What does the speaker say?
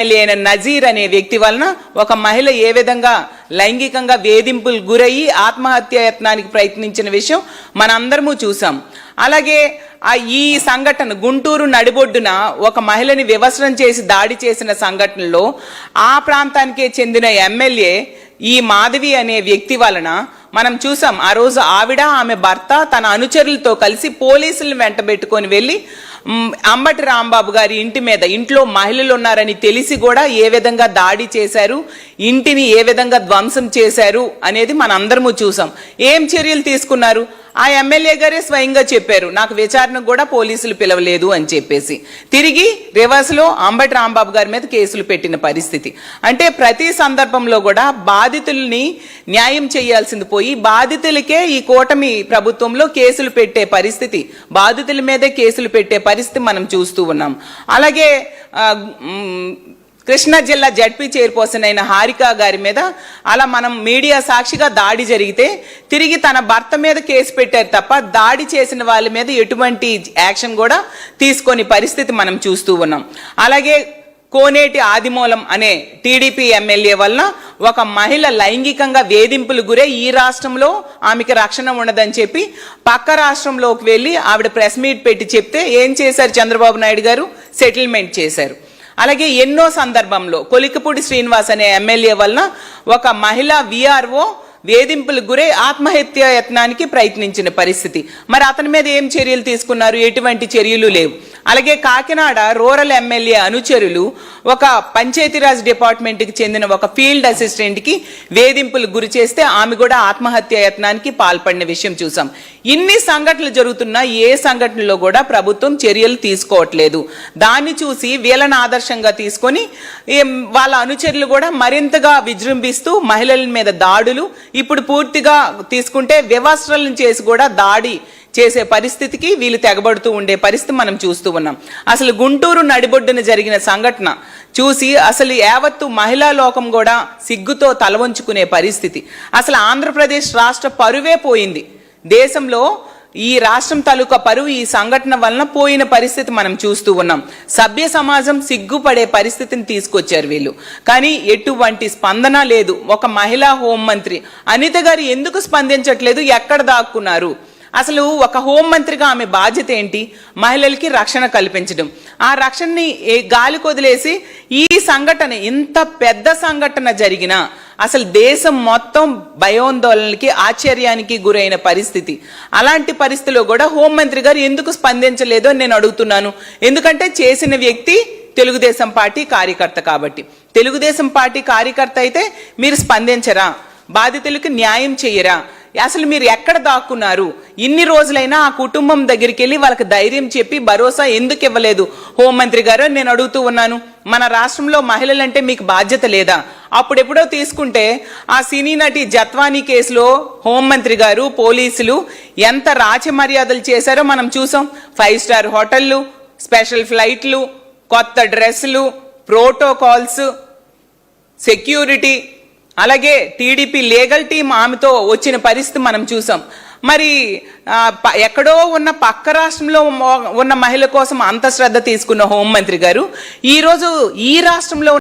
అయిన నజీర్ అనే వ్యక్తి వలన ఒక మహిళ ఏ విధంగా లైంగికంగా వేధింపులు గురయ్యి ఆత్మహత్య యత్నానికి ప్రయత్నించిన విషయం మనందరము చూసాం. అలాగే ఈ సంఘటన గుంటూరు నడిబొడ్డున ఒక మహిళని వివస్త్రం చేసి దాడి చేసిన సంఘటనలో ఆ ప్రాంతానికే చెందిన ఎమ్మెల్యే ఈ మాధవి అనే వ్యక్తి వలన మనం చూసాం. ఆ రోజు ఆవిడ ఆమె భర్త తన అనుచరులతో కలిసి పోలీసులను వెంటబెట్టుకొని వెళ్ళి అంబటి రాంబాబు గారి ఇంటి మీద ఇంట్లో మహిళలు ఉన్నారని తెలిసి కూడా ఏ విధంగా దాడి చేశారు, ఇంటిని ఏ విధంగా ధ్వంసం చేశారు అనేది మనందరము చూసాం. ఏం చర్యలు తీసుకున్నారు? ఆ ఎమ్మెల్యే గారే స్వయంగా చెప్పారు, నాకు విచారణకు కూడా పోలీసులు పిలవలేదు అని చెప్పేసి. తిరిగి రివర్స్ లో అంబటి రాంబాబు గారి మీద కేసులు పెట్టిన పరిస్థితి. అంటే ప్రతి సందర్భంలో కూడా బాధితుల్ని న్యాయం చేయాల్సింది పోయి బాధితులకే ఈ కూటమి ప్రభుత్వంలో కేసులు పెట్టే పరిస్థితి, బాధితుల మీదే కేసులు పెట్టే పరిస్థితి మనం చూస్తూ ఉన్నాం. అలాగే కృష్ణా జిల్లా జడ్పీ చైర్పర్సన్ అయిన హారిక గారి మీద అలా మనం మీడియా సాక్షిగా దాడి జరిగితే తిరిగి తన భర్త మీద కేసు పెట్టారు తప్ప దాడి చేసిన వాళ్ళ మీద ఎటువంటి యాక్షన్ కూడా తీసుకొని పరిస్థితి మనం చూస్తూ ఉన్నాం. అలాగే కోనేటి ఆదిమూలం అనే టీడీపీ ఎమ్మెల్యే వలన ఒక మహిళ లైంగికంగా వేధింపులు గురే ఈ రాష్ట్రంలో ఆమెకి రక్షణ ఉండదని చెప్పి పక్క రాష్ట్రంలోకి వెళ్ళి ఆవిడ ప్రెస్ మీట్ పెట్టి చెప్తే ఏం చేశారు చంద్రబాబు నాయుడు గారు? సెటిల్మెంట్ చేశారు. అలాగే ఎన్నో సందర్భంలో కొలికపూడి శ్రీనివాస్ అనే ఎమ్మెల్యే వలన ఒక మహిళ విఆర్ఓ వేధింపులకు గురై ఆత్మహత్య యత్నానికి ప్రయత్నించిన పరిస్థితి. మరి అతని మీద ఏం చర్యలు తీసుకున్నారు? ఎటువంటి చర్యలు లేవు. అలాగే కాకినాడ రూరల్ ఎమ్మెల్యే అనుచరులు ఒక పంచాయతీరాజ్ డిపార్ట్మెంట్కి చెందిన ఒక ఫీల్డ్ అసిస్టెంట్కి వేధింపులకు గురి చేస్తే ఆమె కూడా ఆత్మహత్య యత్నానికి పాల్పడిన విషయం చూసాం. ఇన్ని సంఘటనలు జరుగుతున్నా ఏ సంఘటనలో కూడా ప్రభుత్వం చర్యలు తీసుకోవట్లేదు. దాన్ని చూసి వీళ్ళని ఆదర్శంగా తీసుకొని వాళ్ళ అనుచరులు కూడా మరింతగా విజృంభిస్తూ మహిళల మీద దాడులు, ఇప్పుడు పూర్తిగా తీసుకుంటే వివస్త్రలను చేసి కూడా దాడి చేసే పరిస్థితికి వీళ్ళు తెగబడుతూ ఉండే పరిస్థితి మనం చూస్తూ ఉన్నాం. అసలు గుంటూరు నడిబొడ్డున జరిగిన సంఘటన చూసి అసలు యావత్తు మహిళా లోకం కూడా సిగ్గుతో తలవంచుకునే పరిస్థితి. అసలు ఆంధ్రప్రదేశ్ రాష్ట్ర పరువే పోయింది. దేశంలో ఈ రాష్ట్రం తాలూకా పరువు ఈ సంఘటన వలన పోయిన పరిస్థితి మనం చూస్తూ ఉన్నాం. సభ్య సమాజం సిగ్గుపడే పరిస్థితిని తీసుకొచ్చారు వీళ్ళు. కానీ ఎటువంటి స్పందన లేదు. ఒక మహిళా హోంమంత్రి అనిత గారు ఎందుకు స్పందించట్లేదు? ఎక్కడ దాక్కున్నారు? అసలు ఒక హోంమంత్రిగా ఆమె బాధ్యత ఏంటి? మహిళలకి రక్షణ కల్పించడం. ఆ రక్షణని గాలి కొదిలేసి ఈ సంఘటన, ఇంత పెద్ద సంఘటన జరిగిన అసలు దేశం మొత్తం భయోందోళనకి ఆశ్చర్యానికి గురైన పరిస్థితి. అలాంటి పరిస్థితిలో కూడా హోంమంత్రి గారు ఎందుకు స్పందించలేదో నేను అడుగుతున్నాను. ఎందుకంటే చేసిన వ్యక్తి తెలుగుదేశం పార్టీ కార్యకర్త కాబట్టి. తెలుగుదేశం పార్టీ కార్యకర్త అయితే మీరు స్పందించరా? బాధితులకు న్యాయం చేయరా? అసలు మీరు ఎక్కడ దాక్కున్నారు? ఇన్ని రోజులైనా ఆ కుటుంబం దగ్గరికి వెళ్ళి వాళ్ళకి ధైర్యం చెప్పి భరోసా ఎందుకు ఇవ్వలేదు హోంమంత్రి గారు నేను అడుగుతూ ఉన్నాను. మన రాష్ట్రంలో మహిళలంటే మీకు బాధ్యత లేదా? అప్పుడెప్పుడో తీసుకుంటే ఆ సినీ నటి జత్వానీ కేసులో హోంమంత్రి గారు, పోలీసులు ఎంత రాచమర్యాదలు చేశారో మనం చూసాం. 5 స్టార్ హోటళ్లు, స్పెషల్ ఫ్లైట్లు, కొత్త డ్రెస్సులు, ప్రోటోకాల్స్, సెక్యూరిటీ, అలాగే టీడీపీ లీగల్ టీం ఆమెతో వచ్చిన పరిస్థితి మనం చూసాం. మరి ఎక్కడో ఉన్న పక్క రాష్ట్రంలో ఉన్న మహిళ కోసం అంత శ్రద్ధ తీసుకున్న హోంమంత్రి గారు ఈరోజు ఈ రాష్ట్రంలో